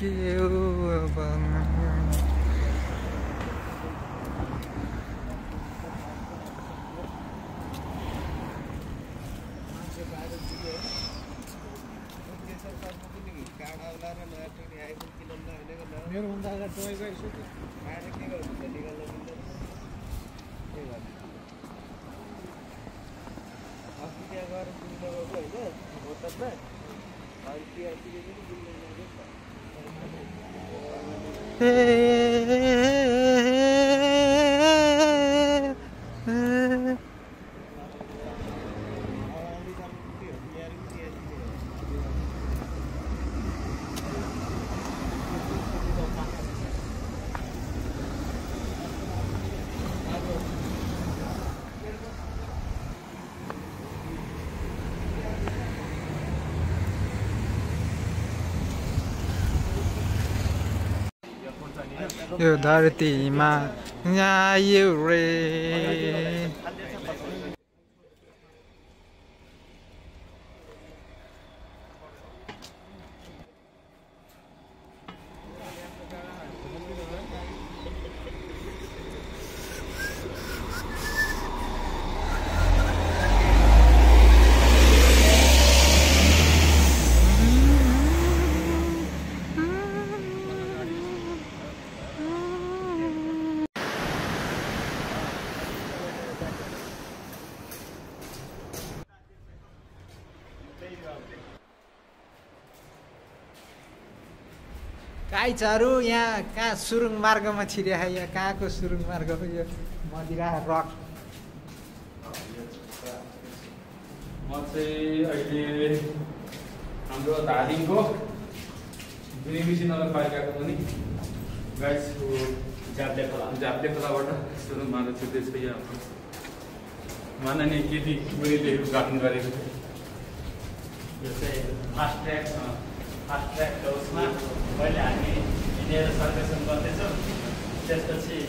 के हो अब मेरो भन्दा अगाडि टोय गइसक्यो आएर के गर्नु त निकाल्नु के गर्नु अस्ति त्यहाँ गएर बुझ्न गएको होइन होटलमा अनि त्यहाँ पनि बुझ्न यो धरतीमा आयो रे गाइजहरू यहाँ कहाँ सुरुङ मार्गमा छिर्या यहाँ कहाँको सुरुङ मार्ग हो यो मदिरा रक म चाहिँ अहिले हाम्रो धादिङको जुनिबिसी नगरपालिकाको पनि गाइजको झाप्ले खोलाबाट सुरुङ मार्ग छिर्दैछ यहाँ माननीय केटी बुढीले उद्घाटन गरेको थियो यो चाहिँ फास्ट ट्र्याक उसमा पहिले हामी हिँडेर सर्वेक्षण गर्दैछौँ त्यसपछि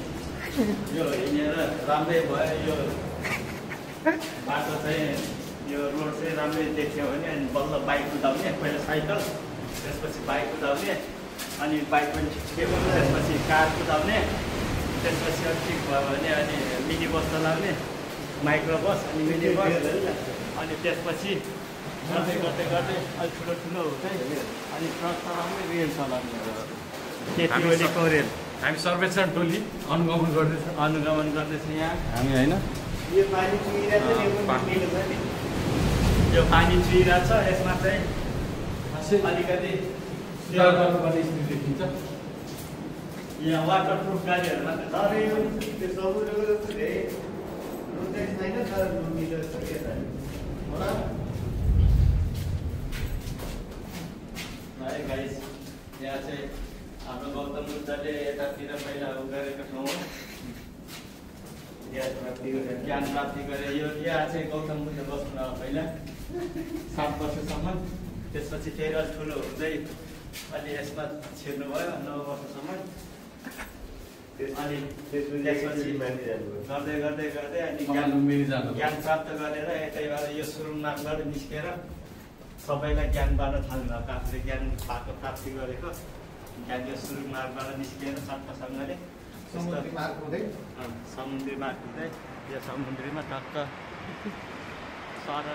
यो हिँडेर राम्रै भयो यो बाटो चाहिँ यो रोड चाहिँ राम्रै देख्यो भने अनि बल्ल बाइक कुदाउने पहिला साइकल त्यसपछि बाइक कुदाउने अनि बाइक पनि ठिक भयो त्यसपछि कार कुदाउने त्यसपछि अब ठिक भयो भने अनि मिनी बस चलाउने माइक्रो बस अनि मिनी बस अनि त्यसपछि गर्दै गर्दै गर्दै अलिक ठुलो ठुलो हुँदै अनि ट्रक चलाउने रेल चलाउने त्यतिको रेल हामी सर्वेक्षण टोली अनुगमन गर्दैछ यहाँ हामी होइन यो पानी चुहिरहेको यो पानी चुहिरहेको छ यसमा चाहिँ अलिकति सुधार गर्नुपर्ने स्थिति देखिन्छ यहाँ वाटरप्रुफ गाडीहरूमा त झरै त्यो समुद्रको जस्तो धेरै रुँदै छैन तर डुबिलो छ यता है गाइस यहाँ चाहिँ हाम्रो गौतम बुद्धले यतातिर पहिला गरेको ठाउँ हो ज्ञान प्राप्ति गरे यो यहाँ चाहिँ गौतम बुद्ध बस्नु पहिला 7 वर्षसम्म त्यसपछि फेरि अलि ठुलो हुँदै अलि यसमा छिर्नुभयो 9 वर्षसम्म अनि त्यसपछि गर्दै गर्दै गर्दै अनि ज्ञान प्राप्त गरेर यतैबाट यो सुरुङ मार्गबाट निस्केर सबैलाई ज्ञान बाँड्न थाल्नु भएको आफूले ज्ञान पाएको प्राप्ति गरेको ज्ञान यो सुरुङ मार्गबाट निस्केर सट्टासँगले समुद्री मार्ग हुँदै यो समुद्रीमा टक्क सर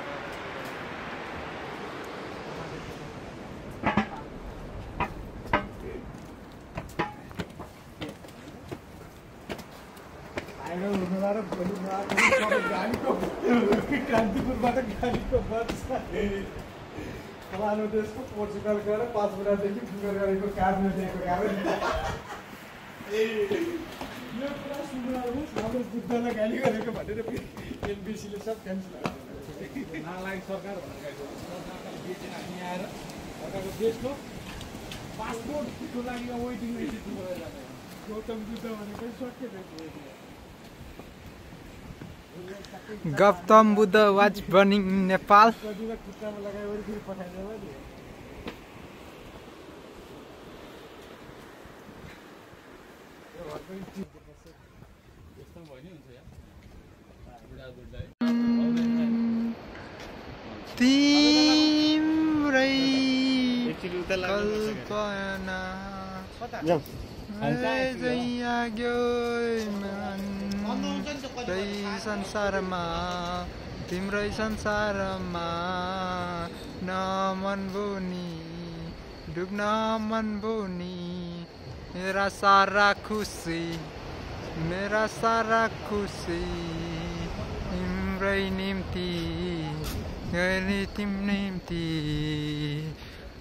क्रान्तिपुरबाट गाडीको बस फलानु देशको पोर्चुगल गएर 5 बुढादेखि पुगेर गरेको कार्य दिएको कारण यो पुरा सुन्नु हाम्रो बुद्धलाई गाली गरेको भनेर एनबिसीले सब क्यान्सल गरेको नालायक सरकार भनेर सरकारले हामी आएर सरकारको देशको पासपोर्टको लागि वेटिङ लिस्ट गरेर गौतम बुद्ध भनेको सकिएको Gautam Buddha was burning in Nepal खुट्टामा लगायो भने फेरि पठाइदियो नि तिम्रै कल्पना संसारमा तिम्रै संसारमा नमन बोनी डुब्न मन बोनी मेरा सारा खुसी तिम्रै निम्ति निम्ति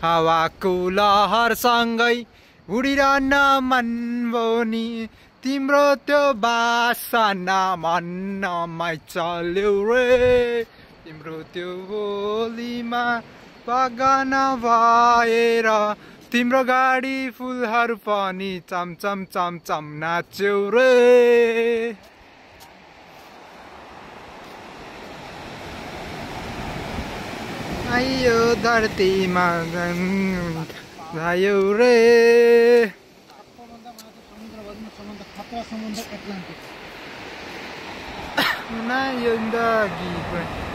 हावाको लहरसँगै उडिरहन मन बोनी तिम्रो त्यो बासना मनमा चल्यो रे तिम्रो त्यो बोलीमा पागल भएर तिम्रो गाडी फुलहरू पनि चमचम चमचम नाच्यो रे आयो धरतीमा आयो रे ना जिन्दगी